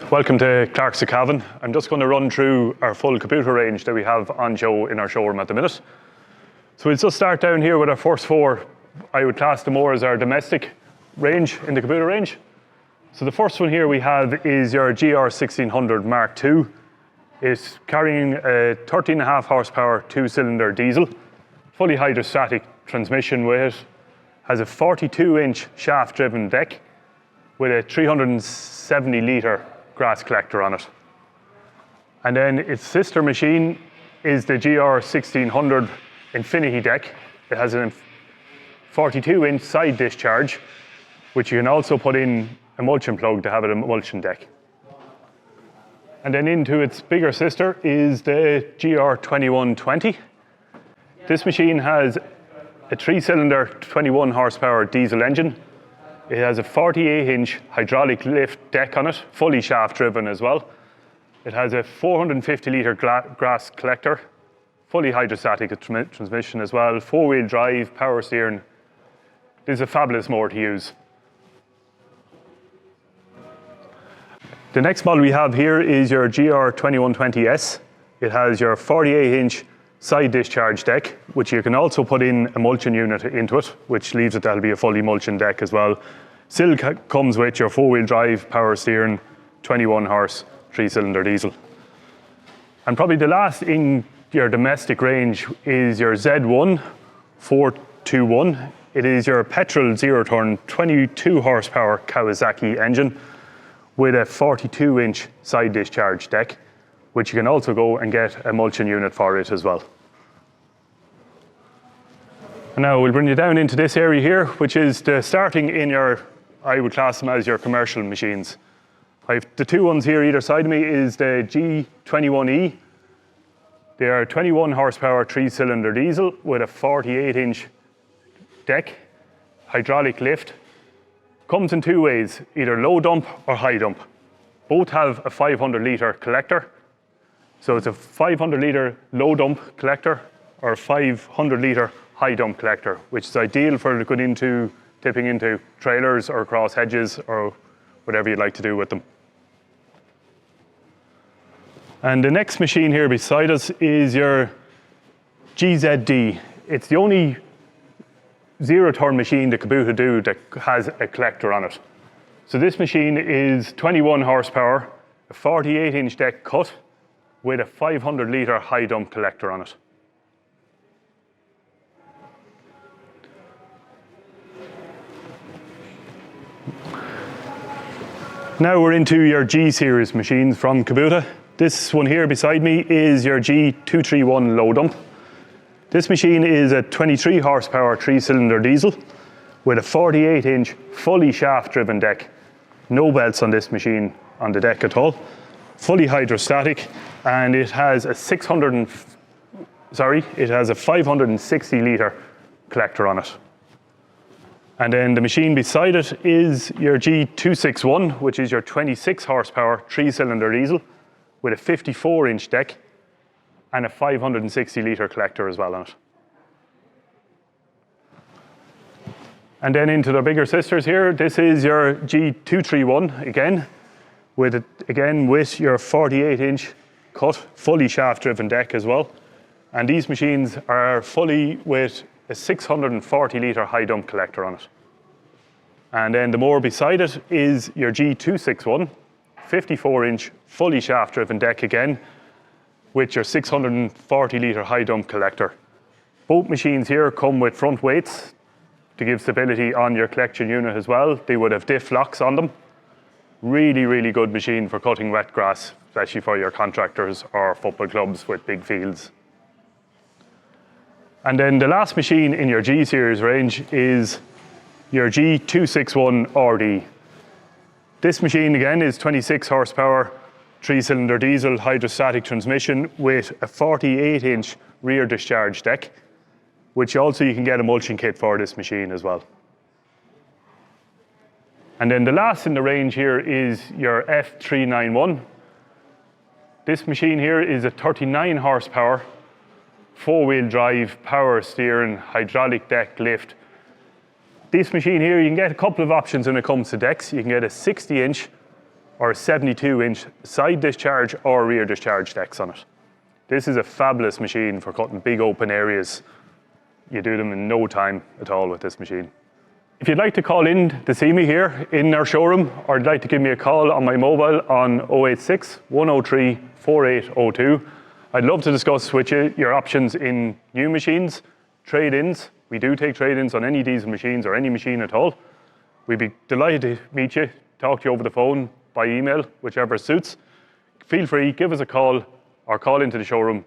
Welcome to Clark's of Cavan. I'm just going to run through our full Kubota range that we have on show in our showroom at the minute. So we'll just start down here with our first four. I would class them more as our domestic range in the Kubota range. So the first one here we have is your GR1600 Mark II. It's carrying a 13.5 horsepower 2-cylinder diesel, fully hydrostatic transmission with it, has a 42-inch shaft-driven deck with a 370-litre grass collector on it. And then its sister machine is the GR1600 Infinity deck. It has a 42-inch side discharge, which you can also put in a mulching plug to have it a mulching deck. And then into its bigger sister is the GR2120. This machine has a 3-cylinder 21 horsepower diesel engine. It has a 48-inch hydraulic lift deck on it, fully shaft driven as well. It has a 450-litre grass collector, fully hydrostatic transmission as well, 4-wheel drive, power steering. This is a fabulous mower to use. The next model we have here is your GR2120S. It has your 48-inch side discharge deck, which you can also put in a mulching unit into it, which leaves it that'll be a fully mulching deck as well. Still comes with your 4-wheel drive, power steering, 21 horse, 3-cylinder diesel. And probably the last in your domestic range is your Z1 421. It is your petrol zero-turn 22 horsepower Kawasaki engine with a 42-inch side discharge deck, which you can also go and get a mulching unit for it as well. And now we'll bring you down into this area here, which is the starting in your, I would class them as your commercial machines. The two ones here either side of me is the G21E. They are 21 horsepower 3-cylinder diesel with a 48-inch deck, hydraulic lift. Comes in two ways, either low dump or high dump. Both have a 500-litre collector. So it's a 500-litre low dump collector or a 500-litre high dump collector, which is ideal for going into, tipping into trailers or across hedges or whatever you'd like to do with them. And the next machine here beside us is your GZD. It's the only zero-turn machine that Kubota do that has a collector on it. So this machine is 21 horsepower, a 48-inch deck cut, with a 500-litre high dump collector on it. Now we're into your G series machines from Kubota. This one here beside me is your G231 low dump. This machine is a 23 horsepower 3-cylinder diesel with a 48-inch fully shaft driven deck. No belts on this machine on the deck at all. Fully hydrostatic, and it has a 560-litre collector on it. And then the machine beside it is your G261, which is your 26 horsepower 3-cylinder diesel with a 54-inch deck and a 560-litre collector as well on it. And then into the bigger sisters here, this is your G231 again, with your 48-inch cut, fully shaft-driven deck as well. And these machines are fully with a 640-litre high dump collector on it. And then the mower beside it is your G261, 54-inch fully shaft-driven deck again, with your 640-litre high dump collector. Both machines here come with front weights to give stability on your collection unit as well. They would have diff locks on them. Really, really good machine for cutting wet grass, especially for your contractors or football clubs with big fields. And then the last machine in your G series range is your G261 RD. This machine again is 26 horsepower, 3-cylinder diesel hydrostatic transmission with a 48-inch rear discharge deck, which also you can get a mulching kit for this machine as well. And then the last in the range here is your F391. This machine here is a 39 horsepower, 4-wheel drive, power steering, hydraulic deck lift. This machine here, you can get a couple of options when it comes to decks. You can get a 60-inch or 72-inch side discharge or rear discharge decks on it. This is a fabulous machine for cutting big open areas. You do them in no time at all with this machine. If you'd like to call in to see me here in our showroom, or you'd like to give me a call on my mobile on 086 103 4802, I'd love to discuss with you your options in new machines, trade-ins. We do take trade-ins on any diesel machines or any machine at all. We'd be delighted to meet you, talk to you over the phone, by email, whichever suits. Feel free, give us a call or call into the showroom.